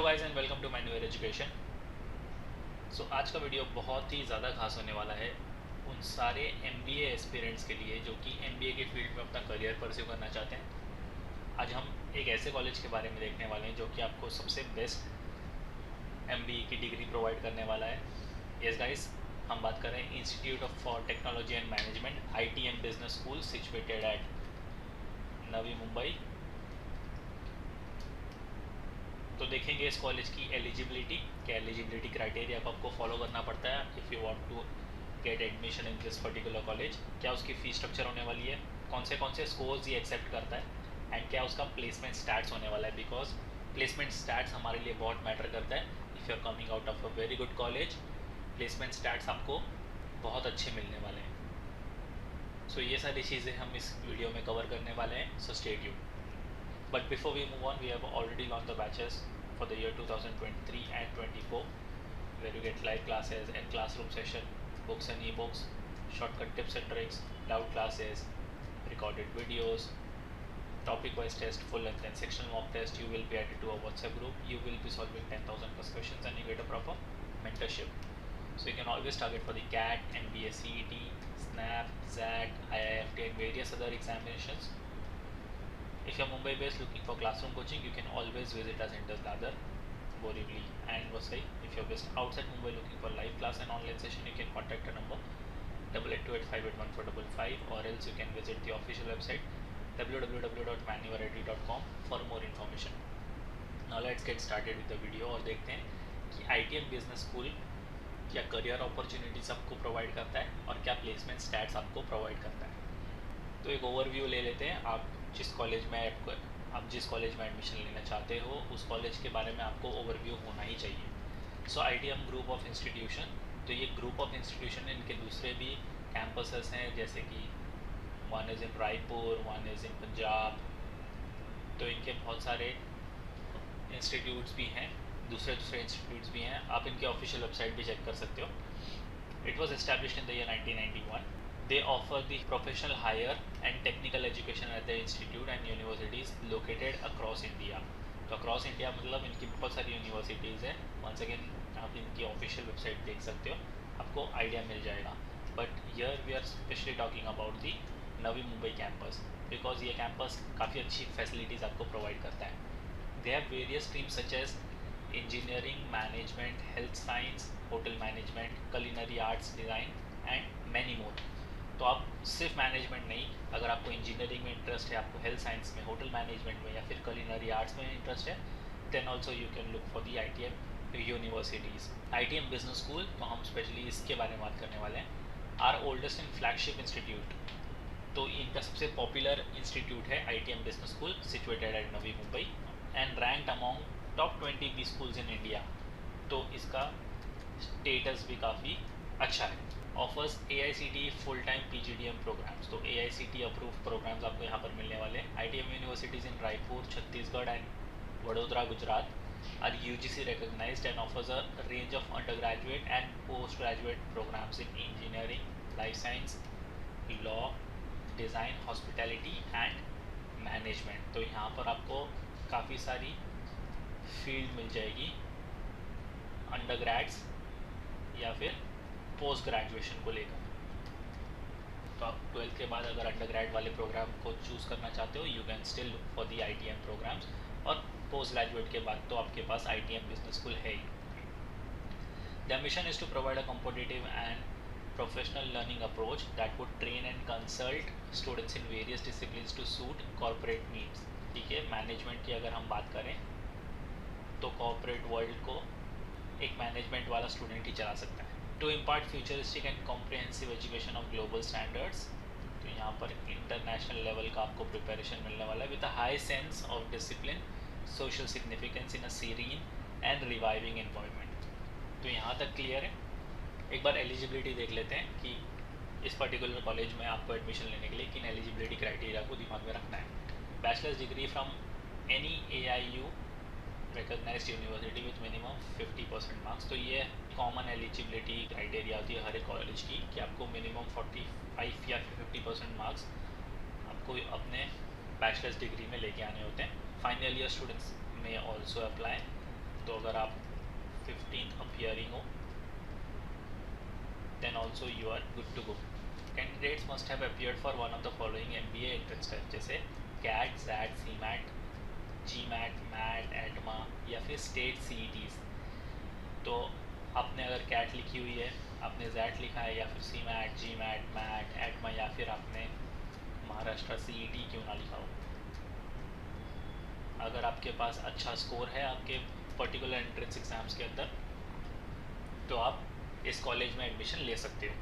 Hello guys and welcome to my new year education. So आज का video बहुत ही ज़्यादा खास होने वाला है उन सारे एमबीए एस्पिरेंट्स के लिए जो कि एमबीए के फील्ड में अपना करियर परस्यू करना चाहते हैं। आज हम एक ऐसे कॉलेज के बारे में देखने वाले हैं जो कि आपको सबसे बेस्ट एमबीए की डिग्री प्रोवाइड करने वाला है। यस गाइस, हम बात कर रहे हैं institute for technology and management ITM business school situated at Navi Mumbai. तो देखेंगे इस कॉलेज की एलिजिबिलिटी, क्या एलिजिबिलिटी क्राइटेरिया को आपको फॉलो करना पड़ता है if you want to get admission in this particular college. क्या उसकी फ़ीस स्ट्रक्चर होने वाली है, कौन से स्कोर्स ये एक्सेप्ट करता है, एंड क्या उसका प्लेसमेंट स्टैट्स होने वाला है। बिकॉज प्लेसमेंट स्टैट्स हमारे लिए बहुत मैटर करता है। If you are coming out of a very good college, placement stats आपको बहुत अच्छे मिलने वाले हैं। सो ये सारी चीज़ें हम इस वीडियो में कवर करने वाले हैं, so stay tuned. But before we move on, we have already launched the batches for the year 2023 and 24, where you get live classes and classroom session, books and ebooks, shortcut tips and tricks, doubt classes, recorded videos, topic-wise test, full length and sectional mock test. You will be added to a WhatsApp group. You will be solving 10,000 plus questions, and you get a proper mentorship. So you can always target for the CAT, MBA, CET, SNAP, ZAT, IIFT, and various other examinations. If you are Mumbai based looking for classroom coaching, you can always visit our centers Dadar, Borivali and Vasai. If you are based outside Mumbai looking for live class and online session, you can contact the number 8828581455, or else you can visit the official website www.manuaready.com for more information. Now let's get started with the video और देखते हैं कि ITM business school क्या career opportunities आपको provide करता है और क्या प्लेसमेंट स्टैट्स आपको प्रोवाइड करता है। तो एक ओवरव्यू ले लेते हैं। आप जिस कॉलेज में एडमिशन लेना चाहते हो उस कॉलेज के बारे में आपको ओवरव्यू होना ही चाहिए। सो ITM ग्रुप ऑफ इंस्टीट्यूशन, तो ये ग्रुप ऑफ इंस्टीट्यूशन है, इनके दूसरे भी कैंपसेस हैं, जैसे कि one is in Raipur, one is in Punjab. तो इनके बहुत सारे इंस्टीट्यूट्स भी हैं, दूसरे इंस्टीट्यूट्स भी हैं। आप इनके ऑफिशियल वेबसाइट भी चेक कर सकते हो। It was established in the year 1991. They offer the professional higher and technical education at the institute and universities located across India. तो across India मतलब इनकी बहुत सारी यूनिवर्सिटीज़ हैं। once again आप इनकी ऑफिशियल वेबसाइट देख सकते हो, आपको आइडिया मिल जाएगा। But here we are specially talking about the Navi Mumbai campus, because ये कैंपस काफ़ी अच्छी फैसिलिटीज़ आपको प्रोवाइड करता है। They have various streams such as engineering, management, health science, hotel management, culinary arts, design and many more. तो आप सिर्फ management नहीं, अगर आपको इंजीनियरिंग में इंटरेस्ट है, आपको हेल्थ साइंस में, होटल मैनेजमेंट में या फिर culinary आर्ट्स में इंटरेस्ट है, then also you can look for the ITM universities. ITM business school, तो हम स्पेशली इसके बारे में बात करने वाले हैं। Our oldest and flagship institute, तो इनका सबसे पॉपुलर इंस्टीट्यूट है ITM business school situated at Navi Mumbai and ranked among top 20 B schools in India. तो इसका स्टेटस भी काफ़ी अच्छा है। Offers AICTE full time PGDM programs, तो AICTE अप्रूव्ड प्रोग्राम्स आपको यहाँ पर मिलने वाले हैं। ITM universities in Raipur, Chhattisgarh and Vadodara, Gujarat are UGC recognized and offers a range of undergraduate and postgraduate programs in engineering, life science, law, design, hospitality and management। तो यहाँ पर आपको काफ़ी सारी फील्ड मिल जाएगी अंडरग्रेड्स या फिर पोस्ट ग्रेजुएशन को लेकर। तो आप 12th के बाद अगर अंडरग्रेड वाले प्रोग्राम को चूज़ करना चाहते हो, you can still look for the ITM programs, और पोस्ट ग्रेजुएट के बाद तो आपके पास ITM बिजनेस स्कूल है ही। The mission is to provide a competitive and professional learning approach that would train and consult students in various disciplines to suit corporate needs. ठीक है, मैनेजमेंट की अगर हम बात करें तो कॉर्पोरेट वर्ल्ड को एक मैनेजमेंट वाला स्टूडेंट ही चला सकता है। To impart futuristic and comprehensive education of global standards, तो यहाँ पर इंटरनेशनल लेवल का आपको प्रिपरेशन मिलने वाला है with a high sense of discipline, social significance in a serine and reviving environment. तो यहाँ तक क्लियर है। एक बार एलिजिबिलिटी देख लेते हैं कि इस पर्टिकुलर कॉलेज में आपको एडमिशन लेने के लिए किन एलिजिबिलिटी क्राइटेरिया को दिमाग में रखना है। Bachelors degree from any AIU recognized university with minimum 50% marks, तो ये कॉमन एलिजिबिलिटी क्राइटेरिया होती है हर एक कॉलेज की कि आपको मिनिमम 45 या 50% मार्क्स आपको अपने बैचलर्स डिग्री में लेके आने होते हैं। फाइनल ईयर स्टूडेंट्स में ऑल्सो अप्लाई, तो अगर आप 15th appearing हो then also you are good to go. Candidates must have appeared for one of the following MBA entrance tests जैसे CAT, ZAT, CMAT, GMAT, MAT, ATMA या फिर state CETs। तो आपने अगर CAT लिखी हुई है, आपने ZAT लिखा है या फिर CMAT, GMAT, MAT, ATMA या फिर आपने महाराष्ट्र CET क्यों ना लिखा हो, अगर आपके पास अच्छा स्कोर है आपके पर्टिकुलर एंट्रेंस एग्ज़ाम्स के अंदर तो आप इस कॉलेज में एडमिशन ले सकते हो।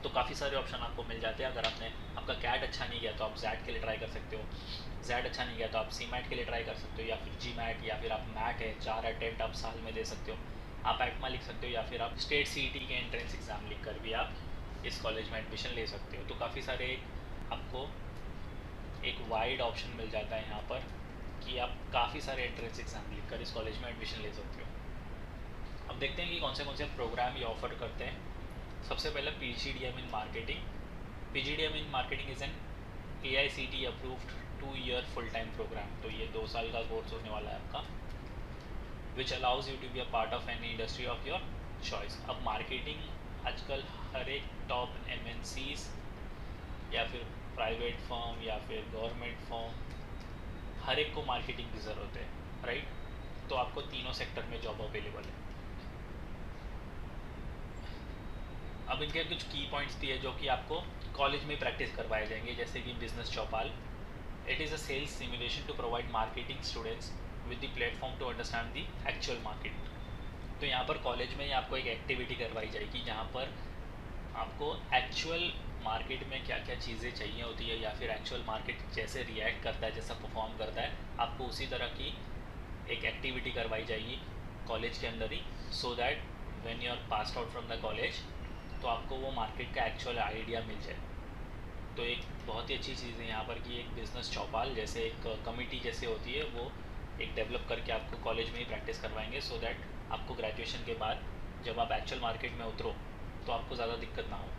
तो काफ़ी सारे ऑप्शन आपको मिल जाते हैं। अगर आपका कैट अच्छा नहीं गया तो आप जैट के लिए ट्राई कर सकते हो, जैट अच्छा नहीं गया तो आप सी मैट के लिए ट्राई कर सकते हो, या फिर जी मैट, या फिर आप मैट है 4 अटेम्प्ट आप साल में दे सकते हो, आप एटमा लिख सकते हो, या फिर आप स्टेट CET के एंट्रेंस एग्ज़ाम लिख कर भी आप इस कॉलेज में एडमिशन ले सकते हो। तो काफ़ी सारे आपको एक वाइड ऑप्शन मिल जाता है यहाँ पर कि आप काफ़ी सारे एंट्रेंस एग्ज़ाम लिख कर इस कॉलेज में एडमिशन ले सकते हो। अब देखते हैं कि कौन से प्रोग्राम ये ऑफर करते हैं। सबसे पहले PGDM in marketing. PGDM in marketing is an AICTE approved 2-year full time program. तो ये 2 साल का कोर्स होने वाला है आपका, which allows you to be a part of any industry of your choice. अब मार्केटिंग आजकल हर एक टॉप MNCs या फिर प्राइवेट फर्म या फिर गवर्नमेंट फर्म, हर एक को मार्केटिंग की ज़रूरत है, राइट। तो आपको तीनों सेक्टर में जॉब अवेलेबल है। अब इनके कुछ की पॉइंट्स भी है जो कि आपको कॉलेज में प्रैक्टिस करवाए जाएंगे, जैसे कि business Chaupal. It is a sales simulation to provide marketing students with the platform to understand the actual market. तो यहाँ पर कॉलेज में आपको एक एक्टिविटी करवाई जाएगी जहाँ पर आपको एक्चुअल मार्केट में क्या क्या चीज़ें चाहिए होती है, या फिर एक्चुअल मार्केट जैसे रिएक्ट करता है, जैसा परफॉर्म करता है, आपको उसी तरह की एक एक्टिविटी करवाई जाएगी कॉलेज के अंदर ही, so that when you are passed out from the college तो आपको वो मार्केट का एक्चुअल आइडिया मिल जाए। तो एक बहुत ही अच्छी चीज़ है यहाँ पर कि एक बिज़नेस चौपाल जैसे एक कमिटी जैसे होती है वो एक डेवलप करके आपको कॉलेज में ही प्रैक्टिस करवाएंगे, सो दैट आपको ग्रेजुएशन के बाद जब आप एक्चुअल मार्केट में उतरो तो आपको ज़्यादा दिक्कत ना हो।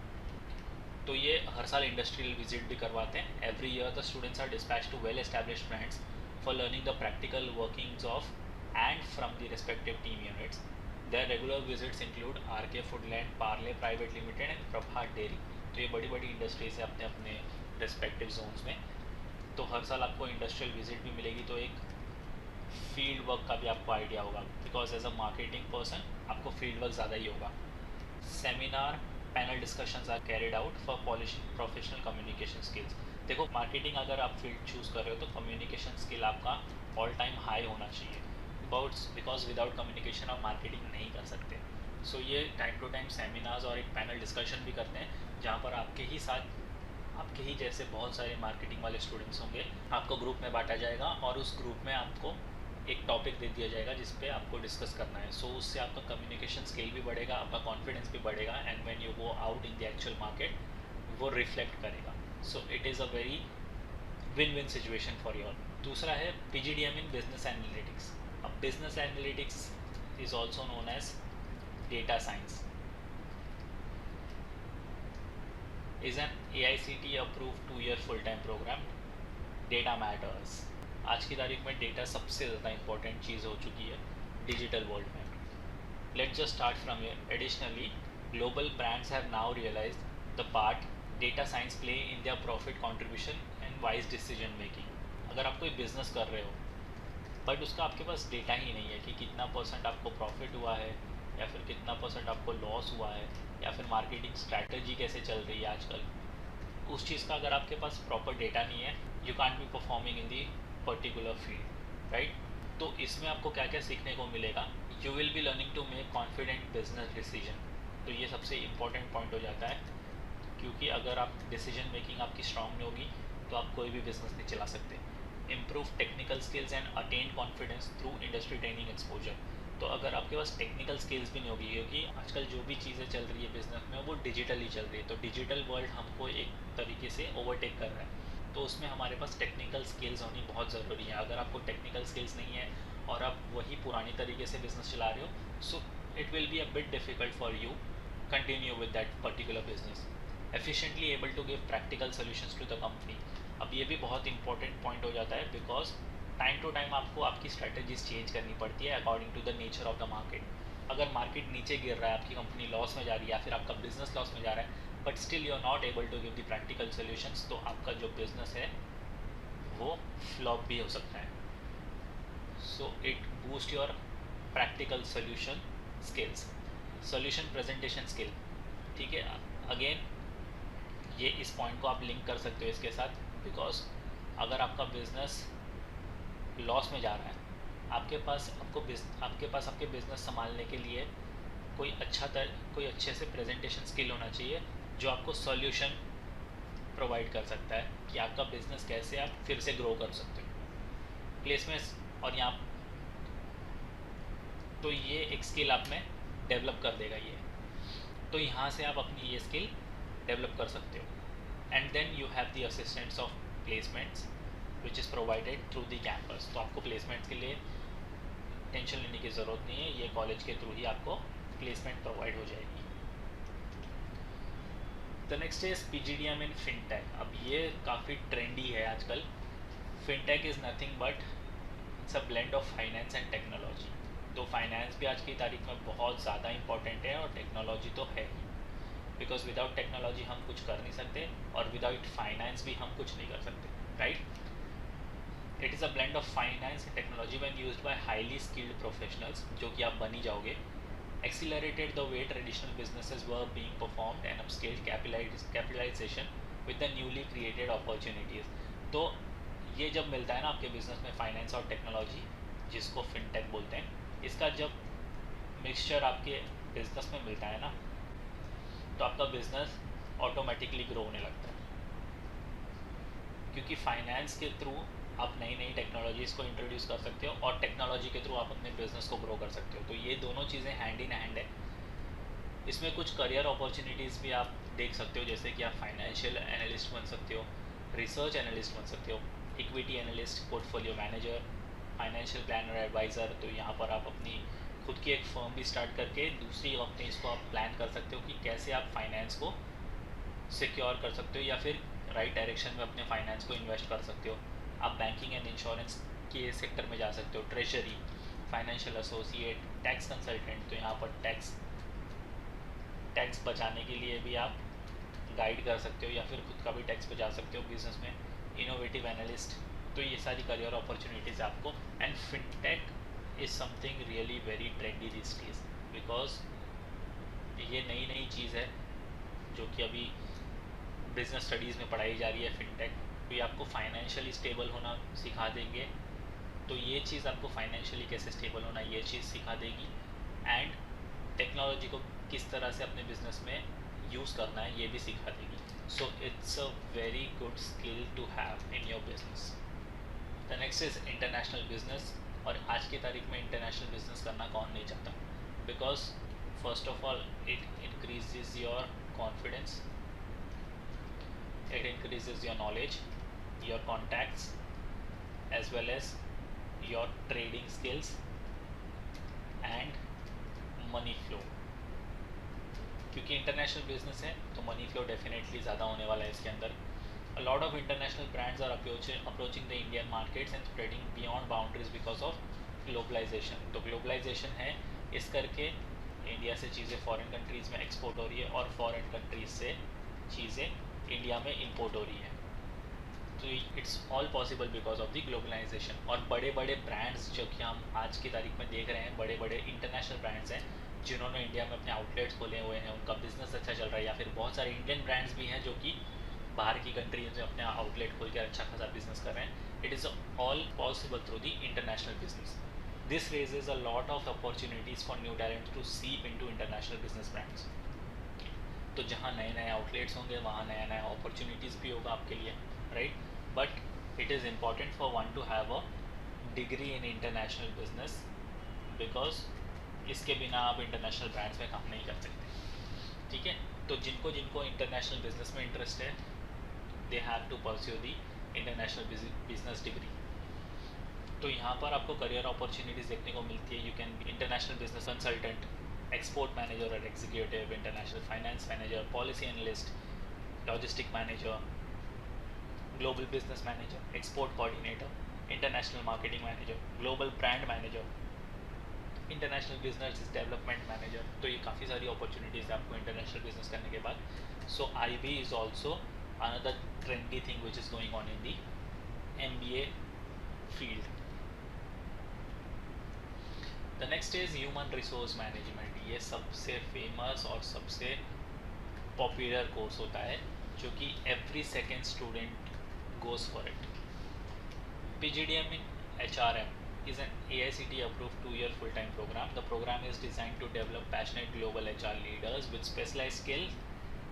तो ये हर साल इंडस्ट्रियल विजिट भी करवाते हैं। Every year the students are dispatch to well established brands for learning the practical workings of and from the respective team units. Their regular visits include RK Foodland, Parle Private Limited and Prabhat Dairy। तो ये बड़ी बड़ी industries है अपने अपने respective Jones में। तो हर साल आपको इंडस्ट्रियल विजिट भी मिलेगी, तो एक फील्ड वर्क का भी आपको आइडिया होगा, because as a marketing person आपको फील्ड वर्क ज़्यादा ही होगा। Seminar panel discussions are carried out for polishing professional communication skills. देखो मार्केटिंग अगर आप फील्ड चूज़ कर रहे हो तो कम्युनिकेशन स्किल आपका ऑल टाइम हाई होना चाहिए, बिकॉज विदाउट कम्युनिकेशन आप मार्केटिंग नहीं कर सकते। सो ये टाइम टू टाइम सेमिनार्स और एक पैनल डिस्कशन भी करते हैं जहाँ पर आपके ही साथ आपके ही जैसे बहुत सारे मार्केटिंग वाले स्टूडेंट्स होंगे, आपको ग्रुप में बांटा जाएगा और उस ग्रुप में आपको एक टॉपिक दे दिया जाएगा जिस पे आपको डिस्कस करना है। सो उससे आपका कम्युनिकेशन स्किल भी बढ़ेगा, आपका कॉन्फिडेंस भी बढ़ेगा, and when you go out in the actual market वो रिफ्लेक्ट करेगा। So it is a very win win situation for your. दूसरा है PGDM इन बिजनेस एनालिटिक्स। अब business analytics is also known as data science, is an AICTE approved 2-year full-time program. Data matters। आज की तारीख में data सबसे ज़्यादा इंपॉर्टेंट चीज़ हो चुकी है डिजिटल वर्ल्ड में। Let's just start from here. Additionally, global brands have now realized the part data science play in their profit contribution and wise decision making। अगर आप कोई बिजनेस कर रहे हो बट उसका आपके पास डेटा ही नहीं है कि कितना % आपको प्रॉफिट हुआ है या फिर कितना % आपको लॉस हुआ है, या फिर मार्केटिंग स्ट्रैटेजी कैसे चल रही है आजकल, उस चीज़ का अगर आपके पास प्रॉपर डेटा नहीं है, you can't be performing in the particular field, right. तो इसमें आपको क्या क्या सीखने को मिलेगा, you will be learning to make confident business decision. तो ये सबसे इम्पॉर्टेंट पॉइंट हो जाता है, क्योंकि अगर आप डिसीजन मेकिंग आपकी स्ट्रांग नहीं होगी तो आप कोई भी बिजनेस नहीं चला सकते। Improve technical skills and attain confidence through industry training exposure. तो अगर आपके पास टेक्निकल स्किल्स भी नहीं होगी, क्योंकि आजकल जो भी चीज़ें चल रही है बिजनेस में वो डिजिटली चल रही है, तो डिजिटल वर्ल्ड हमको एक तरीके से ओवरटेक कर रहा है, तो उसमें हमारे पास टेक्निकल स्किल्स होनी बहुत ज़रूरी है। अगर आपको टेक्निकल स्किल्स नहीं है और आप वही पुरानी तरीके से बिजनेस चला रहे हो, so it will be a bit difficult for you continue with that particular business. Efficiently able to give practical solutions to the company. अब ये भी बहुत इंपॉर्टेंट पॉइंट हो जाता है, बिकॉज टाइम टू टाइम आपको आपकी स्ट्रेटजीज चेंज करनी पड़ती है according to the nature of the market. अगर मार्केट नीचे गिर रहा है, आपकी कंपनी लॉस में जा रही है या फिर आपका बिजनेस लॉस में जा रहा है, but still you are not able to give the practical solutions, तो आपका जो बिजनेस है वो फ्लॉप भी हो सकता है। So it boost your practical solution skills, solution presentation skill. ठीक है, अगेन ये इस पॉइंट को आप लिंक कर सकते हो इसके साथ, बिकॉज अगर आपका बिजनेस लॉस में जा रहा है, आपके पास आपके बिजनेस संभालने के लिए कोई कोई अच्छे से प्रेजेंटेशन स्किल होना चाहिए जो आपको सॉल्यूशन प्रोवाइड कर सकता है कि आपका बिजनेस कैसे आप फिर से ग्रो कर सकते हो। प्लेसमेंट्स और यहाँ तो ये एक स्किल आप में डेवलप कर देगा ये, तो यहाँ से आप अपनी ये स्किल डेवलप कर सकते हो। And then you have the assistants of placements which is provided through the campus. तो आपको प्लेसमेंट्स के लिए टेंशन लेने की ज़रूरत नहीं है, ये कॉलेज के थ्रू ही आपको प्लेसमेंट प्रोवाइड हो जाएगी। The next is PGDM in fintech. अब ये काफ़ी ट्रेंडी है आजकल। Fintech is nothing but it's a blend of finance and technology. तो फाइनेंस भी आज की तारीख में बहुत ज़्यादा इंपॉर्टेंट है और टेक्नोलॉजी तो है ही, बिकॉज विदाउट टेक्नोलॉजी हम कुछ कर नहीं सकते और विदाउट फाइनेंस भी हम कुछ नहीं कर सकते, right. It is a blend of finance and technology when used by highly skilled professionals, जो कि आप बन ही जाओगे। Accelerated the way traditional businesses were being performed and upscaled capitalization with the newly created opportunities। तो ये जब मिलता है ना आपके बिजनेस में फाइनेंस और टेक्नोलॉजी, जिसको फिनटेक बोलते हैं, इसका जब मिक्सचर आपके बिजनेस में मिलता है ना, तो आपका बिजनेस ऑटोमेटिकली ग्रो होने लगता है, क्योंकि फाइनेंस के थ्रू आप नई नई टेक्नोलॉजीज़ को इंट्रोड्यूस कर सकते हो और टेक्नोलॉजी के थ्रू आप अपने बिजनेस को ग्रो कर सकते हो। तो ये दोनों चीज़ें हैंड इन हैंड है। इसमें कुछ करियर अपॉर्चुनिटीज़ भी आप देख सकते हो, जैसे कि आप फाइनेंशियल एनालिस्ट बन सकते हो, रिसर्च एनालिस्ट बन सकते हो, equity analyst, portfolio manager, financial planner, adviser. तो यहाँ पर आप अपनी खुद की एक फर्म भी स्टार्ट करके दूसरी कंपनीज को आप प्लान कर सकते हो कि कैसे आप फाइनेंस को सिक्योर कर सकते हो या फिर राइट डायरेक्शन में अपने फाइनेंस को इन्वेस्ट कर सकते हो। आप बैंकिंग एंड इंश्योरेंस के सेक्टर में जा सकते हो, treasury, financial associate, tax consultant. तो यहाँ पर टैक्स बचाने के लिए भी आप गाइड कर सकते हो या फिर खुद का भी टैक्स बचा सकते हो बिजनेस में, इनोवेटिव एनालिस्ट। तो ये सारी करियर अपॉर्चुनिटीज़ आपको। And fintech is something really very trendy this days, because ये नई नई चीज़ है जो कि अभी बिजनेस स्टडीज़ में पढ़ाई जा रही है। फिनटेक भी आपको फाइनेंशियली स्टेबल होना सिखा देंगे, तो ये चीज़ आपको फाइनेंशियली कैसे स्टेबल होना ये चीज़ सिखा देगी, एंड टेक्नोलॉजी को किस तरह से अपने बिजनेस में यूज़ करना है ये भी सिखा देगी। So it's a very good skill to have in your business. The next is international business. और आज की तारीख में इंटरनेशनल बिजनेस करना कौन नहीं चाहता, because first of all it increases your confidence, it increases your knowledge, your contacts, as well as your trading skills and money flow। क्योंकि इंटरनेशनल बिजनेस है तो मनी फ्लो डेफिनेटली ज़्यादा होने वाला है इसके अंदर। A lot of international brands are approaching the Indian markets and spreading beyond boundaries because of globalization। तो ग्लोबलाइजेशन है, इस करके इंडिया से चीज़ें फॉरेन कंट्रीज़ में एक्सपोर्ट हो रही है और फॉरेन कंट्रीज से चीज़ें इंडिया में इंपोर्ट हो रही है। तो it's all possible because of the globalisation. और बड़े बड़े ब्रांड्स जो कि हम आज की तारीख में देख रहे हैं, बड़े बड़े इंटरनेशनल ब्रांड्स हैं जिन्होंने इंडिया में अपने आउटलेट्स खोले हुए हैं, उनका बिजनेस अच्छा चल रहा है, या फिर बहुत सारे इंडियन ब्रांड्स भी हैं जो कि बाहर की कंट्रीज में अपने आउटलेट खोल कर अच्छा खासा बिजनेस कर रहे हैं। It is all possible through the international business. This raises a lot of opportunities for new talent to seep into international business brands. तो जहाँ नए नए आउटलेट्स होंगे वहाँ नया नया अपॉर्चुनिटीज़ भी होगा आपके लिए, right. But it is important for one two have a degree in international business, because इसके बिना आप इंटरनेशनल ब्रांड्स में काम नहीं कर सकते, ठीक है। तो जिनको जिनको इंटरनेशनल बिजनेस में इंटरेस्ट है, they have to pursue the international business degree. तो यहाँ पर आपको करियर अपॉर्चुनिटीज़ देखने को मिलती है। You can be international business consultant, export manager और executive, international finance manager, policy analyst, logistic manager, global business manager, export coordinator, international marketing manager, global brand manager, international business development manager. तो ये काफ़ी सारी opportunities है आपको international business करने के बाद। सो IB is also another trendy thing which is going on in the MBA field. The next is human resource management. ये सबसे फेमस और सबसे पॉपुलर कोर्स होता है जो कि every second student goes for it. PGDM in HRM is an AICTE approved 2-year full-time program. The program is designed to develop passionate global HR leaders with specialized skills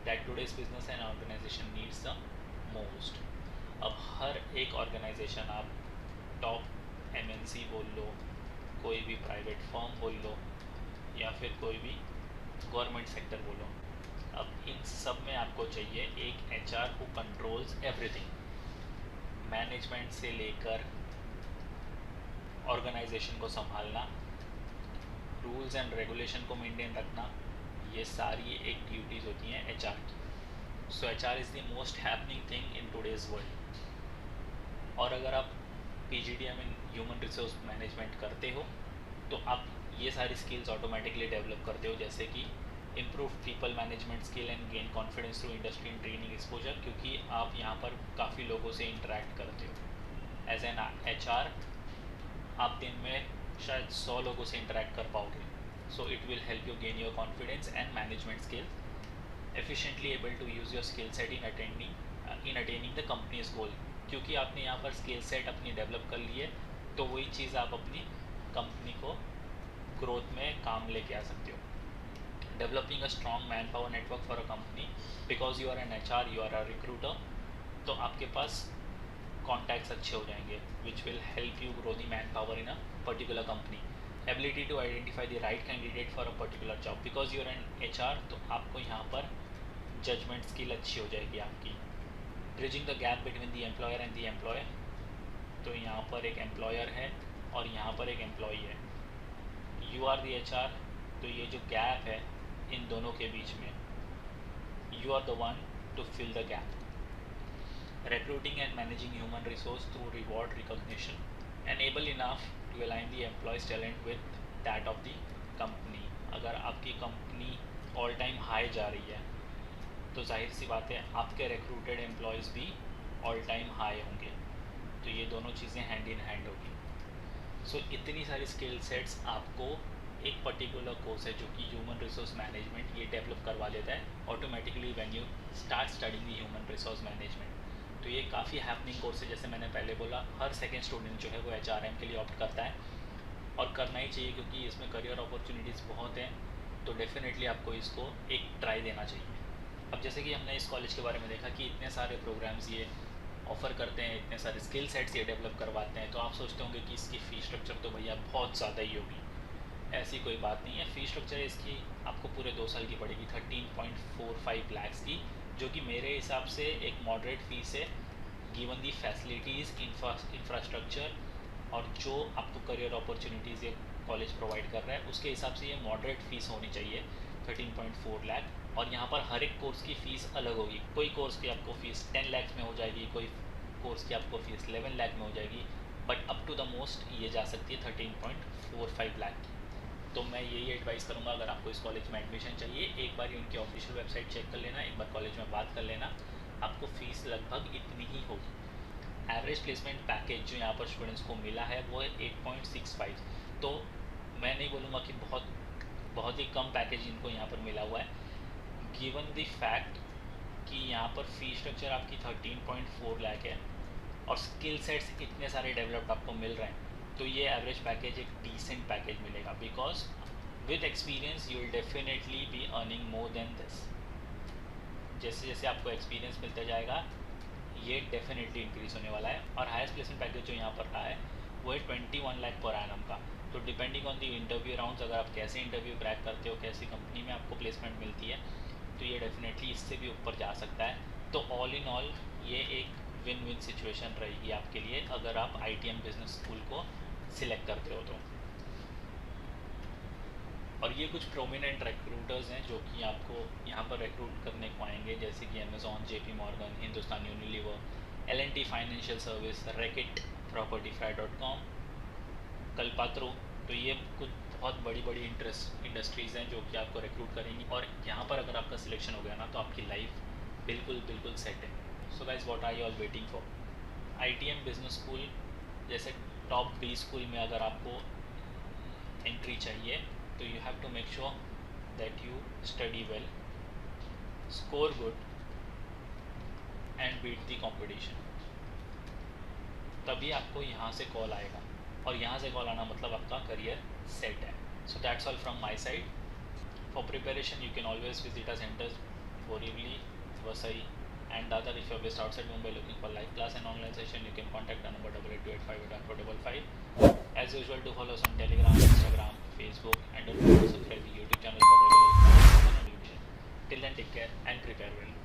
that today's business and organization needs the most. अब हर एक organisation, आप top MNC बोल लो, कोई भी private firm बोल लो, या फिर कोई भी गवर्नमेंट सेक्टर बोलो, अब इन सब में आपको चाहिए एक HR who controls everything, management से लेकर ऑर्गेनाइजेशन को संभालना, रूल्स एंड रेगुलेशन को मेंटेन रखना, ये सारी एक ड्यूटीज़ होती हैं HR की। सो HR is the most happening thing in today's world. और अगर आप PGDM in human resource management करते हो तो आप ये सारी स्किल्स ऑटोमेटिकली डेवलप करते हो, जैसे कि improve people management skill and gain confidence through industry and training exposure, क्योंकि आप यहाँ पर काफ़ी लोगों से इंटरेक्ट करते हो। एज एन HR आप दिन में शायद 100 लोगों से इंटरेक्ट कर पाओगे। So it will help you gain your confidence and management skill, efficiently able to use your skill set in attaining the companies goal, क्योंकि आपने यहाँ पर स्किल सेट अपनी डेवलप कर ली है तो वही चीज़ आप अपनी कंपनी को ग्रोथ में काम लेके आ सकते हो। Developing a strong man power network for a company, because you are an HR, you are a recruiter, तो आपके पास कॉन्टैक्ट्स अच्छे हो जाएंगे which will help you grow the man power in a particular company. Ability to identify the right candidate for a particular job, because you are an HR, तो आपको यहाँ पर जजमेंट स्किल अच्छी हो जाएगी आपकी। Bridging the gap between the employer and the employee, तो यहाँ पर एक एम्प्लॉयर है और यहाँ पर एक एम्प्लॉई है, यू आर द HR, तो ये जो गैप है इन दोनों के बीच में, you are the one to fill the gap. Recruiting and managing human resource through reward recognition, enable enough to align the employee's talent with that of the company। अगर आपकी कंपनी ऑल टाइम हाई जा रही है तो जाहिर सी बात है आपके रिक्रूटेड एम्प्लॉयज़ भी ऑल टाइम हाई होंगे, तो ये दोनों चीज़ें हैंड इन हैंड होगी। सो इतनी सारी स्किल सेट्स आपको एक पर्टिकुलर कोर्स है जो कि ह्यूमन रिसोर्स मैनेजमेंट ये डेवलप करवा लेता है automatically when you start studying the human resource management. तो ये काफ़ी हैपनिंग कोर्स है, जैसे मैंने पहले बोला हर सेकेंड स्टूडेंट जो है वो HRM के लिए ऑप्ट करता है और करना ही चाहिए, क्योंकि इसमें करियर अपॉर्चुनिटीज़ बहुत हैं, तो डेफिनेटली आपको इसको एक ट्राई देना चाहिए। अब जैसे कि हमने इस कॉलेज के बारे में देखा कि इतने सारे प्रोग्राम्स ये ऑफ़र करते हैं, इतने सारे स्किल सेट्स ये डेवलप करवाते हैं, तो आप सोचते होंगे कि इसकी फ़ीस स्ट्रक्चर तो भैया बहुत ज़्यादा ही होगी। ऐसी कोई बात नहीं है, फ़ीस स्ट्रक्चर इसकी आपको पूरे 2 साल की पड़ेगी 13.45 लाख की, जो कि मेरे हिसाब से एक मॉडरेट फ़ीस है गिवन दी फैसिलिटीज़, इंफ्रास्ट्रक्चर और जो आपको करियर अपॉर्चुनिटीज़ ये कॉलेज प्रोवाइड कर रहा है उसके हिसाब से ये मॉडरेट फ़ीस होनी चाहिए 13.4 लाख। और यहाँ पर हर एक कोर्स की फ़ीस अलग होगी, कोई कोर्स की आपको फ़ीस 10 लाख में हो जाएगी, कोई कोर्स की आपको फ़ीस 11 लाख में हो जाएगी, but up to the most ये जा सकती है 13.45 लाख की। तो मैं यही एडवाइस करूँगा, अगर आपको इस कॉलेज में एडमिशन चाहिए एक बार उनकी ऑफिशियल वेबसाइट चेक कर लेना, एक बार कॉलेज में बात कर लेना, आपको फ़ीस लगभग इतनी ही होगी। एवरेज प्लेसमेंट पैकेज जो यहाँ पर स्टूडेंट्स को मिला है वो है 8.65, तो मैं नहीं बोलूँगा कि बहुत ही कम पैकेज इनको यहाँ पर मिला हुआ है, गिवन द फैक्ट कि यहाँ पर फ़ी स्ट्रक्चर आपकी 13.4 लाख है और स्किल सेट्स इतने सारे डेवलप्ड आपको मिल रहे हैं, तो ये एवरेज पैकेज एक डिसेंट पैकेज मिलेगा, because with experience you will definitely be earning more than this. जैसे जैसे आपको एक्सपीरियंस मिलता जाएगा ये डेफिनेटली इंक्रीज़ होने वाला है। और हाईएस्ट प्लेसमेंट पैकेज जो यहाँ पर रहा है वो है 21 लाख पर एनम का। तो depending on the interview rounds, अगर आप कैसे इंटरव्यू क्रैक करते हो, कैसी कंपनी में आपको प्लेसमेंट मिलती है, तो ये डेफिनेटली इससे भी ऊपर जा सकता है। तो ऑल इन ऑल ये एक विन विन सिचुएशन रहेगी आपके लिए अगर आप ITM बिजनेस स्कूल को सिलेक्ट करते हो तो। और ये कुछ प्रोमिनेंट रिक्रूटर्स हैं जो कि आपको यहाँ पर रिक्रूट करने को आएंगे, जैसे कि Amazon, JP Morgan, Hindustan Unilever, L&T financial service, racket propertyfry.com, कल्पात्रो। तो ये कुछ बहुत बड़ी बड़ी इंडस्ट्रीज़ हैं जो कि आपको रिक्रूट करेंगी, और यहाँ पर अगर आपका सिलेक्शन हो गया ना तो आपकी लाइफ बिल्कुल सेट है। So guys, what are you all waiting for? ITM business school जैसे टॉप 20 स्कूल में अगर आपको एंट्री चाहिए तो you have to make sure that you study well, score good and beat the competition. तभी आपको यहाँ से कॉल आएगा, और यहाँ से कॉल आना मतलब आपका करियर सेट है। So that's all from my side. For preparation you can always visit our centres, Borivali, Vasai and Dadar. If you are based outside Mumbai looking for live class and online session, you can contact the number 8828581455. As usual, do follow us on Telegram, Instagram, Facebook, and don't forget to subscribe the YouTube channel for regular notification. Till then, take care and prepare well.